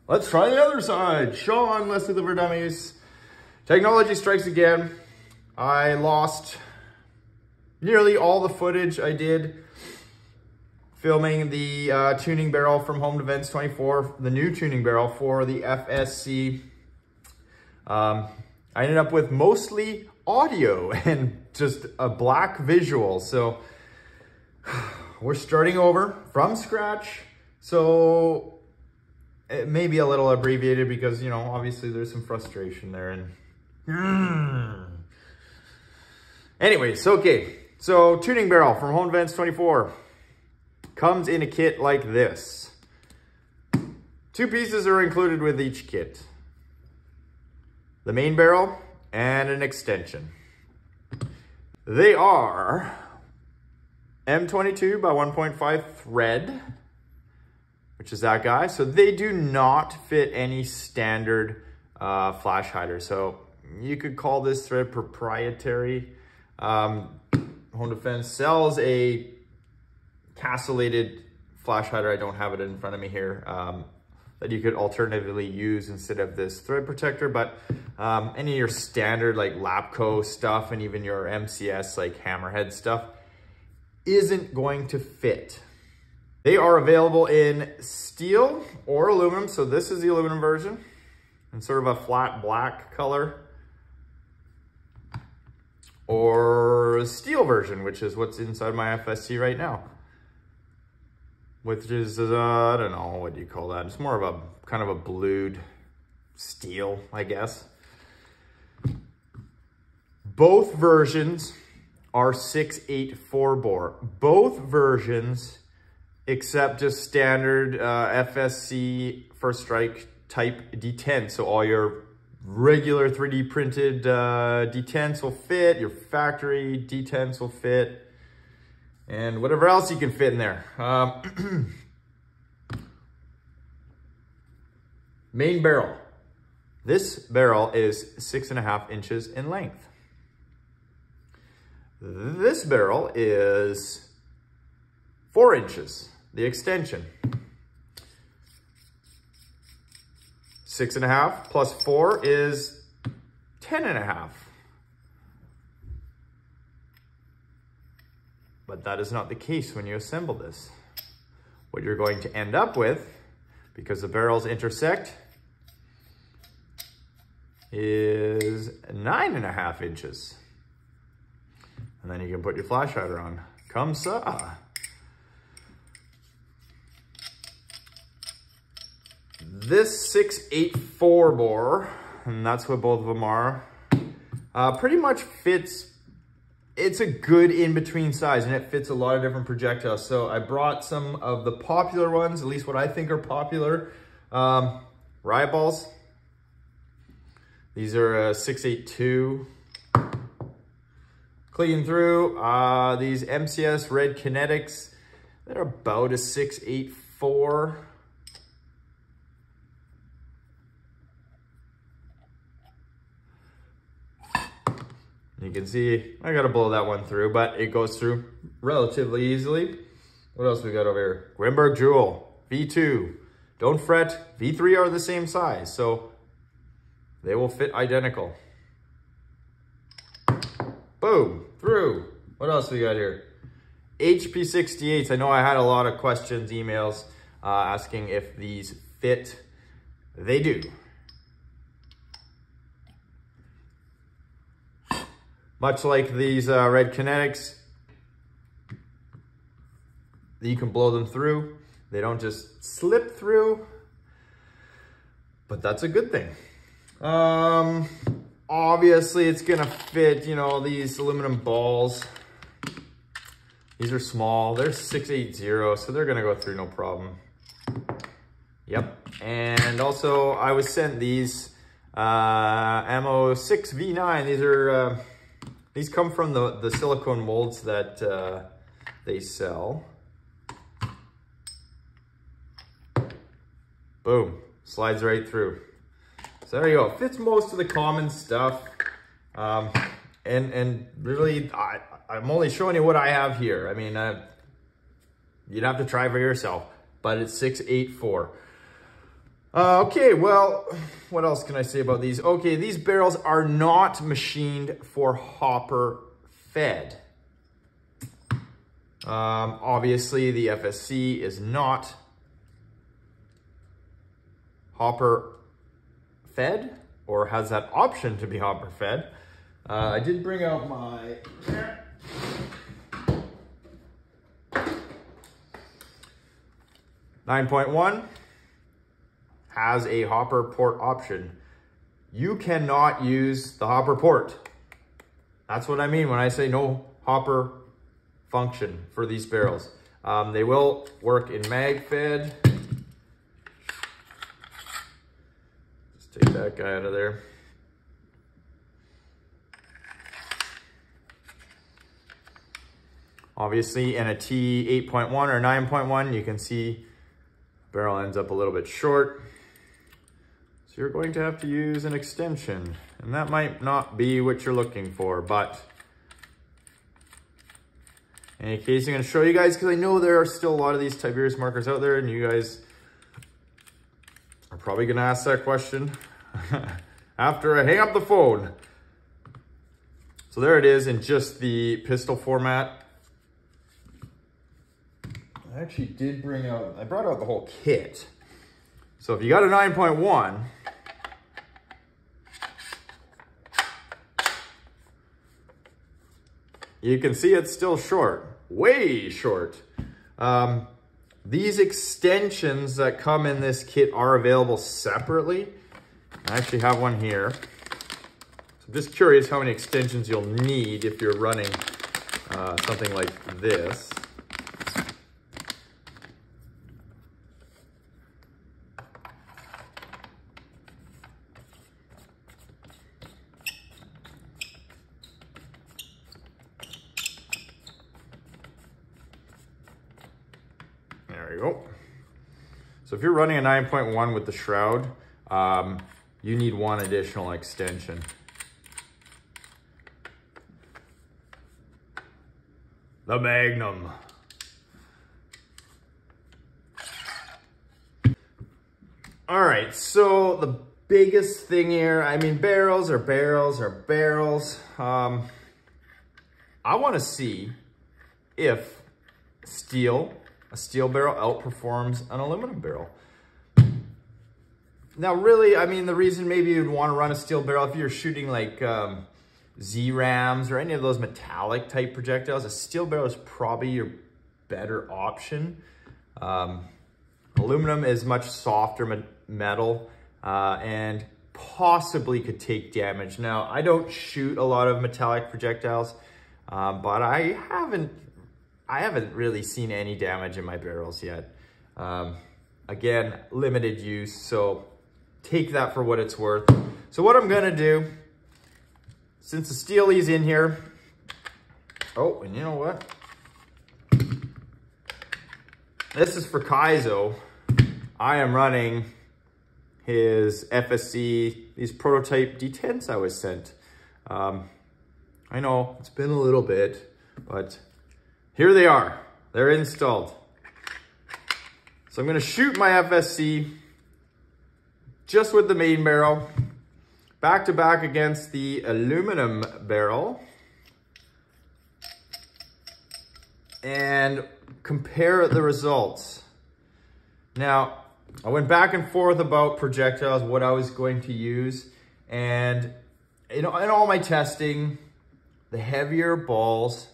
Let's try the other side. Sean, Leslie Liver Dummies. Technology strikes again. I lost nearly all the footage I did filming the tuning barrel from HomeDefence-24, the new tuning barrel for the FSC. I ended up with mostly audio and just a black visual. So we're starting over from scratch. So it may be a little abbreviated because, you know, obviously there's some frustration there. And anyways, okay. So tuning barrel from HomeDefence-24 comes in a kit like this. 2 pieces are included with each kit. The main barrel and an extension. They are M22 by 1.5 thread, which is that guy. So they do not fit any standard flash hider. So you could call this thread proprietary. Home Defense sells a castellated flash hider. I don't have it in front of me here. That you could alternatively use instead of this thread protector, but any of your standard like Lapco stuff and even your MCS like Hammerhead stuff isn't going to fit. They are available in steel or aluminum. So this is the aluminum version in sort of a flat black color, or a steel version, which is what's inside my FSC right now. Which is, I don't know, what do you call that? It's more of a kind of a blued steel, I guess. Both versions are 6/8 bore. Both versions, except just standard FSC First Strike type detents. So all your regular 3D printed detents will fit, your factory detents will fit, and whatever else you can fit in there. Main barrel. This barrel is 6.5 inches in length. This barrel is 4 inches, the extension. 6.5 plus 4 is 10.5. But that is not the case when you assemble this. What you're going to end up with, because the barrels intersect, is 9.5 inches. And then you can put your flash hider on. Comme ça. This 6/8 bore, and that's what both of them are, pretty much fits. It's a good in-between size, and it fits a lot of different projectiles. So I brought some of the popular ones, at least what I think are popular. Riot balls. These are 6/8-2. Clean through. These MCS Red Kinetics, they're about a 6/8-4. You can see I gotta blow that one through, but it goes through relatively easily. What else we got over here? Grimberg Jewel, V2. Don't fret, V3 are the same size, so they will fit identical. Boom, through. What else we got here? HP68s. I know I had a lot of questions, emails, asking if these fit. They do. Much like these Red Kinetics, you can blow them through. They don't just slip through, but that's a good thing. Obviously it's gonna fit, you know, these aluminum balls. These are small, they're 6/8-0, so they're gonna go through no problem. Yep, and also I was sent these Ammo 6 V9. These are, these come from the silicone molds that they sell. Boom, slides right through. So there you go, fits most of the common stuff. And really, I'm only showing you what I have here. I mean, you'd have to try for yourself, but it's 6/8-4. Okay, well, what else can I say about these? Okay, these barrels are not machined for hopper fed. Obviously, the FSC is not hopper fed or has that option to be hopper fed. I did bring out my 9.1 has a hopper port option. You cannot use the hopper port. That's what I mean when I say no hopper function for these barrels. They will work in mag fed. Just take that guy out of there. Obviously in a T 8.1 or 9.1, you can see the barrel ends up a little bit short. So you're going to have to use an extension, and that might not be what you're looking for, but in any case, I'm going to show you guys because I know there are still a lot of these Tiberius markers out there, and you guys are probably going to ask that question after I hang up the phone. So there it is in just the pistol format. I actually did I brought out the whole kit. So if you got a 9.1, you can see it's still short, way short. These extensions that come in this kit are available separately. I actually have one here. So I'm just curious how many extensions you'll need if you're running something like this. There you go. So if you're running a 9.1 with the shroud, you need one additional extension. The Magnum. All right, so the biggest thing here, I mean, barrels are barrels are barrels. I want to see if a steel barrel outperforms an aluminum barrel. Now, really, I mean, the reason maybe you'd want to run a steel barrel if you're shooting like Z-rams or any of those metallic type projectiles, a steel barrel is probably your better option. Aluminum is much softer metal and possibly could take damage. Now, I don't shoot a lot of metallic projectiles, but I haven't really seen any damage in my barrels yet. Again, limited use, so take that for what it's worth. So what I'm gonna do, since the steely's in here, oh, and you know what? This is for Kaizo. I am running his FSC, these prototype detents I was sent. I know it's been a little bit, but here they are. They're installed. So I'm gonna shoot my FSC just with the main barrel, back to back against the aluminum barrel, and compare the results. Now, I went back and forth about projectiles, what I was going to use, and in all my testing, the heavier balls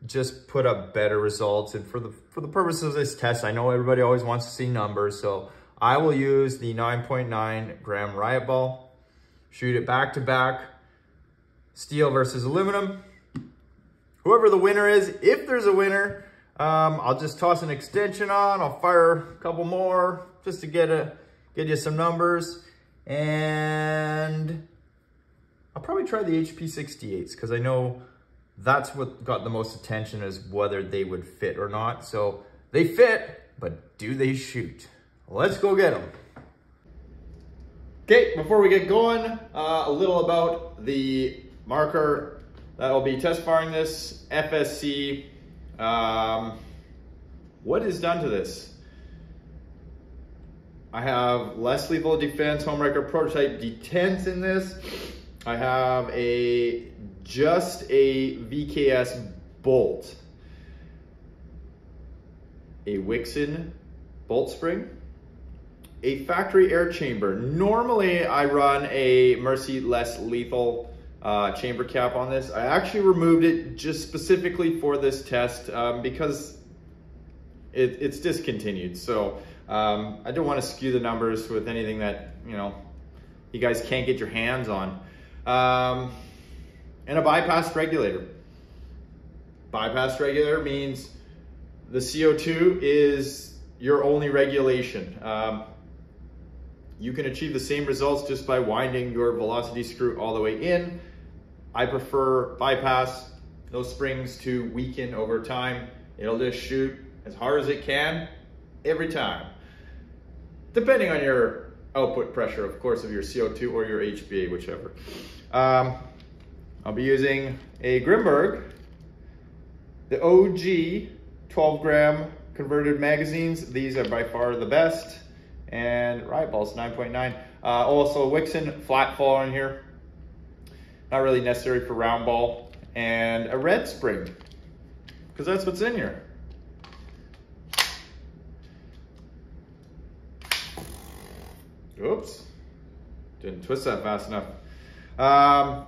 just put up better results. And for the purposes of this test, I know everybody always wants to see numbers, so I will use the 9.9 gram riot ball, shoot it back to back, steel versus aluminum. Whoever the winner is, if there's a winner, I'll just toss an extension on, I'll fire a couple more just to get you some numbers, and I'll probably try the HP 68s because I know that's what got the most attention, is whether they would fit or not. So they fit, but do they shoot? Let's go get them. Okay, before we get going, a little about the marker that will be test firing this FSC. What is done to this? I have less lethal defense HomeWreker prototype detents in this. I have just a VKS bolt, a Wixon bolt spring, a factory air chamber. Normally I run a Mercy less lethal chamber cap on this. I actually removed it just specifically for this test because it's discontinued. So I don't want to skew the numbers with anything that, you know, you guys can't get your hands on. And a bypass regulator. Bypass regulator means the CO2 is your only regulation. You can achieve the same results just by winding your velocity screw all the way in. I prefer bypass, those springs to weaken over time. It'll just shoot as hard as it can every time, depending on your output pressure, of course, of your CO2 or your HBA, whichever. I'll be using a Grimberg, the OG 12 gram converted magazines. These are by far the best. And riot balls 9.9. Also a Wixon flat fall in here. Not really necessary for round ball. And a red spring, because that's what's in here. Oops, didn't twist that fast enough.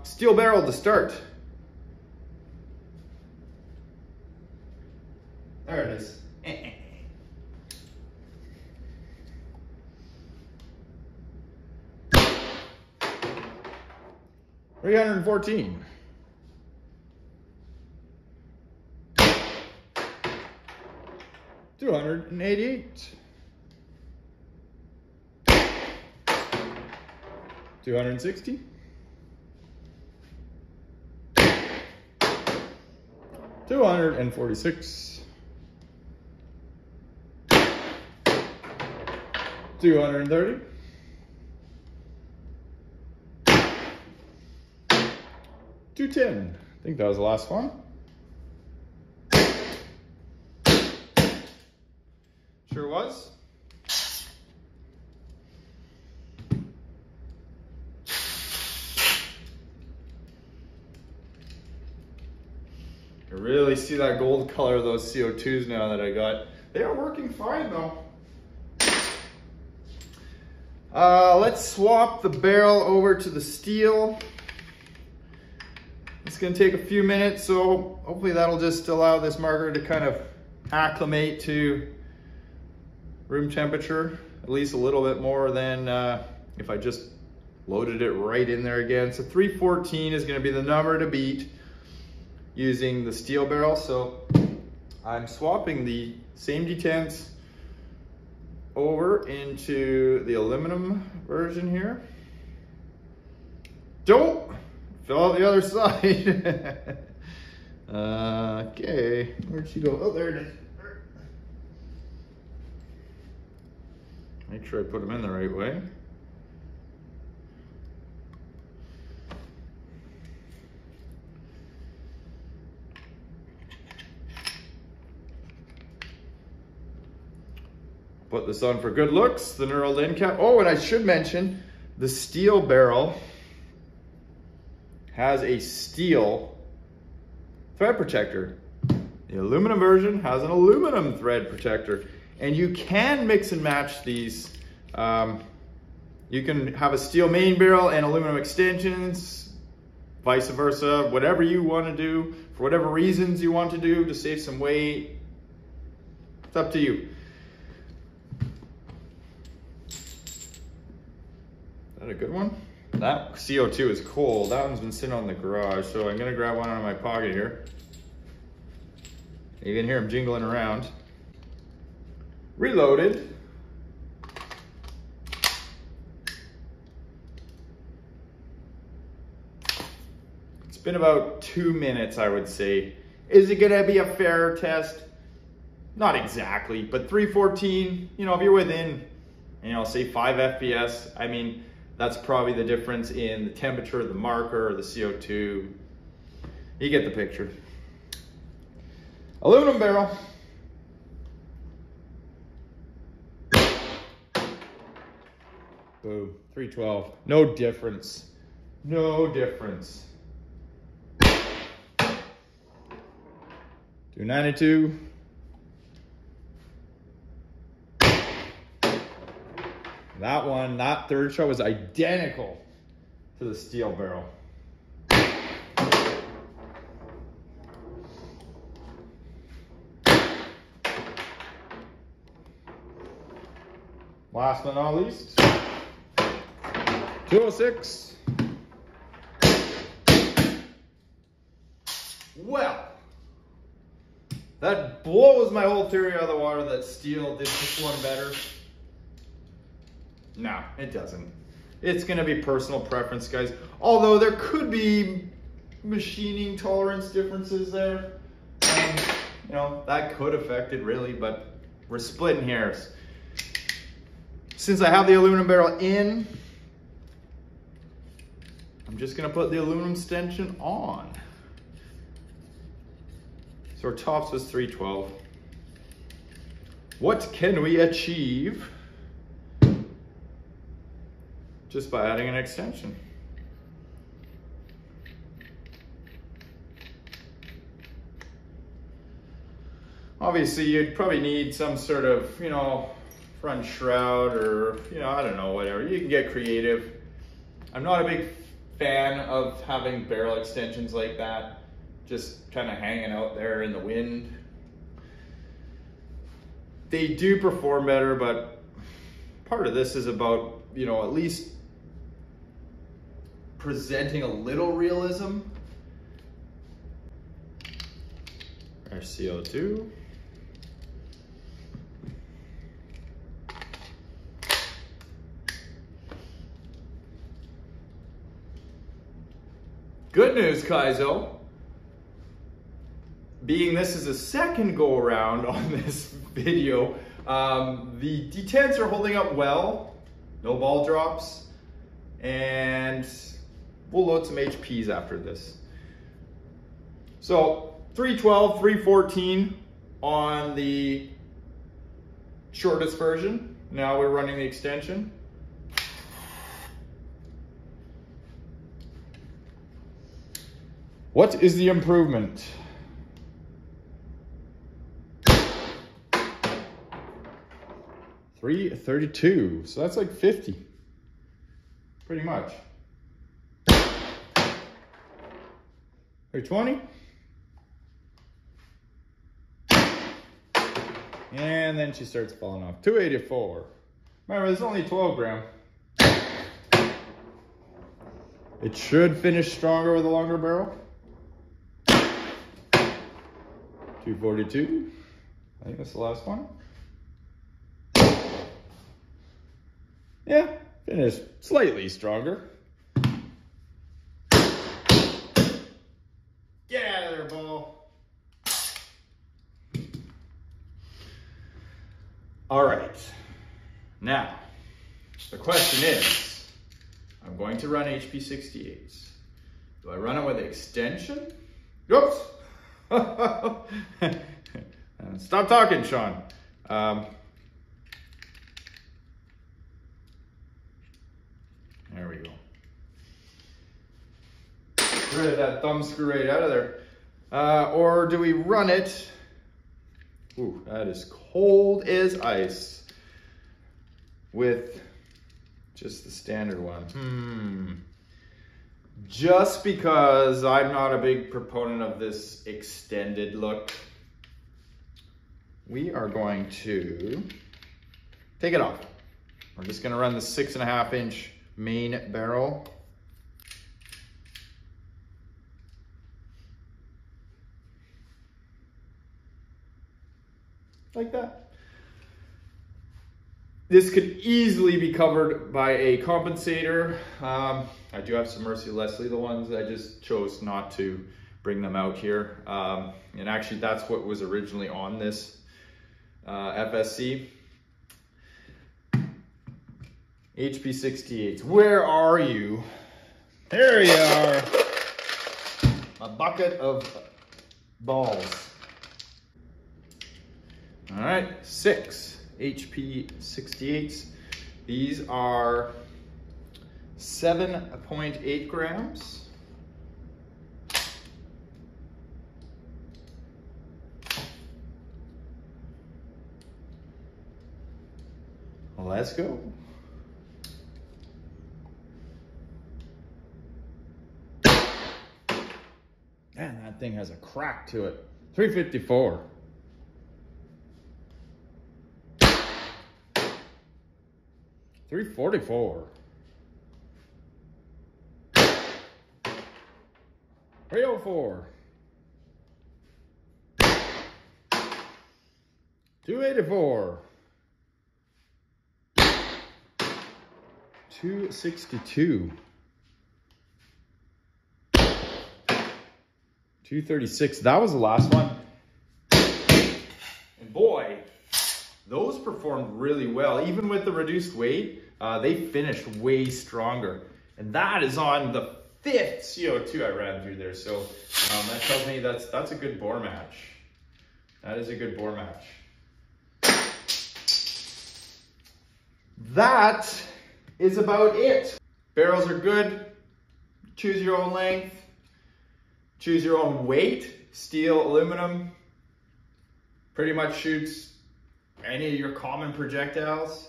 Steel barrel to start. There it is. 314. 288. 260. 246. 230. 210. I think that was the last one. Sure was. I really see that gold color of those CO2s now that I got. They are working fine though. Let's swap the barrel over to the steel. It's gonna take a few minutes, so hopefully that'll just allow this marker to kind of acclimate to room temperature, at least a little bit more than if I just loaded it right in there again. So 314 is gonna be the number to beat using the steel barrel. So I'm swapping the same detents over into the aluminum version here. Don't fill out the other side. Okay, where'd she go? Oh, there it is. Make sure I put them in the right way. Put this on for good looks, the knurled end cap. Oh, and I should mention, the steel barrel has a steel thread protector. The aluminum version has an aluminum thread protector. And you can mix and match these. You can have a steel main barrel and aluminum extensions, vice versa, whatever you want to do, for whatever reasons you want to do to save some weight. It's up to you. Is that a good one? That CO2 is cold. That one's been sitting on the garage, so I'm gonna grab one out of my pocket here. You can hear them jingling around. Reloaded. It's been about 2 minutes, I would say. Is it gonna be a fair test? Not exactly, but 314, you know, if you're within, you know, say 5 FPS, I mean, that's probably the difference in the temperature, the marker, the CO2. You get the picture. Aluminum barrel. Boom, 312. No difference. No difference. 292. That one, that third shot was identical to the steel barrel. Last but not least, 206. Well, that blows my whole theory out of the water that steel did this one better. No, it doesn't. It's gonna be personal preference, guys. Although there could be machining tolerance differences there. You know, that could affect it really, but we're splitting hairs. Since I have the aluminum barrel in, I'm just gonna put the aluminum stanchion on. So our tops was 312. What can we achieve just by adding an extension? Obviously, you'd probably need some sort of, you know, front shroud or, you know, I don't know, whatever. You can get creative. I'm not a big fan of having barrel extensions like that, just kind of hanging out there in the wind. They do perform better, but part of this is about, you know, at least presenting a little realism. Our CO2. Good news, Kaizo. Being this is a second go around on this video, the detents are holding up well, no ball drops, and we'll load some HPs after this. So 312, 314 on the shortest version. Now we're running the extension. What is the improvement? $332, so that's like 50, pretty much. 320. And then she starts falling off. 284. Remember, there's only 12 gram. It should finish stronger with a longer barrel. 242. I think that's the last one. Yeah, finished slightly stronger. Get out of there, ball. All right. Now, the question is, I'm going to run HP68s. Do I run it with extension? Oops. Stop talking, Sean. There we go. Get rid of that thumb screw right out of there. Or do we run it? Ooh, that is cold as ice. With just the standard one. Just because I'm not a big proponent of this extended look, we are going to take it off. We're just gonna run the 6.5 inch main barrel. Like that. This could easily be covered by a compensator. I do have some Mercy Leslie, the ones I just chose not to bring them out here. And actually that's what was originally on this FSC. HP68s, where are you? There you are. A bucket of balls. All right, 6 HP68s. These are 7.8 grams. Let's go. Man, that thing has a crack to it. 354. 344. 304. 284. 262. 236. That was the last one. And boy, those performed really well. Even with the reduced weight, they finished way stronger. And that is on the 5th CO2 I ran through there. So that tells me that's a good bore match. That is a good bore match. That is about it. Barrels are good. Choose your own length. Choose your own weight. Steel, aluminum. Pretty much shoots any of your common projectiles.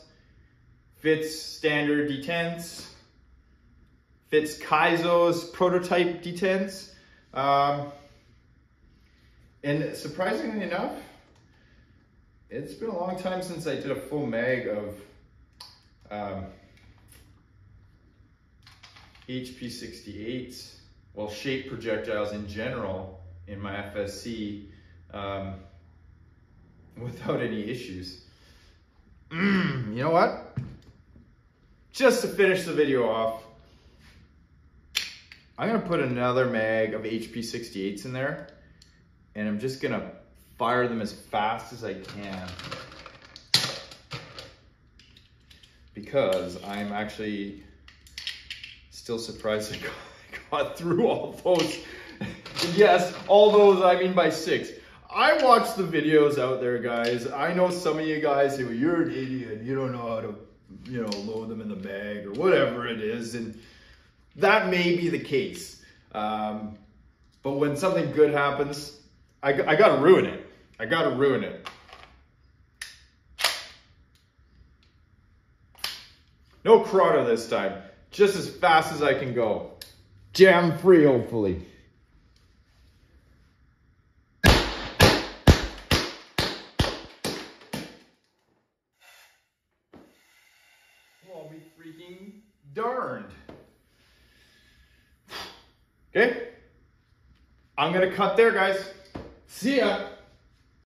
Fits standard detents. Fits Kaizo's prototype detents. And surprisingly enough, it's been a long time since I did a full mag of HP68s, well, shape projectiles in general in my FSC without any issues. You know what? Just to finish the video off, I'm gonna put another mag of HP68s in there, and I'm just gonna fire them as fast as I can, because I'm actually still surprised I got through all those. Yes, all those I mean by 6. I watch the videos out there, guys. I know some of you guys say, well, you're an idiot. You don't know how to, you know, load them in the bag or whatever it is. And that may be the case. But when something good happens, I gotta ruin it. I gotta ruin it. No Corrado this time. Just as fast as I can go. Jam free, hopefully. Well, I'll be freaking darned. Okay? I'm gonna cut there, guys. See ya.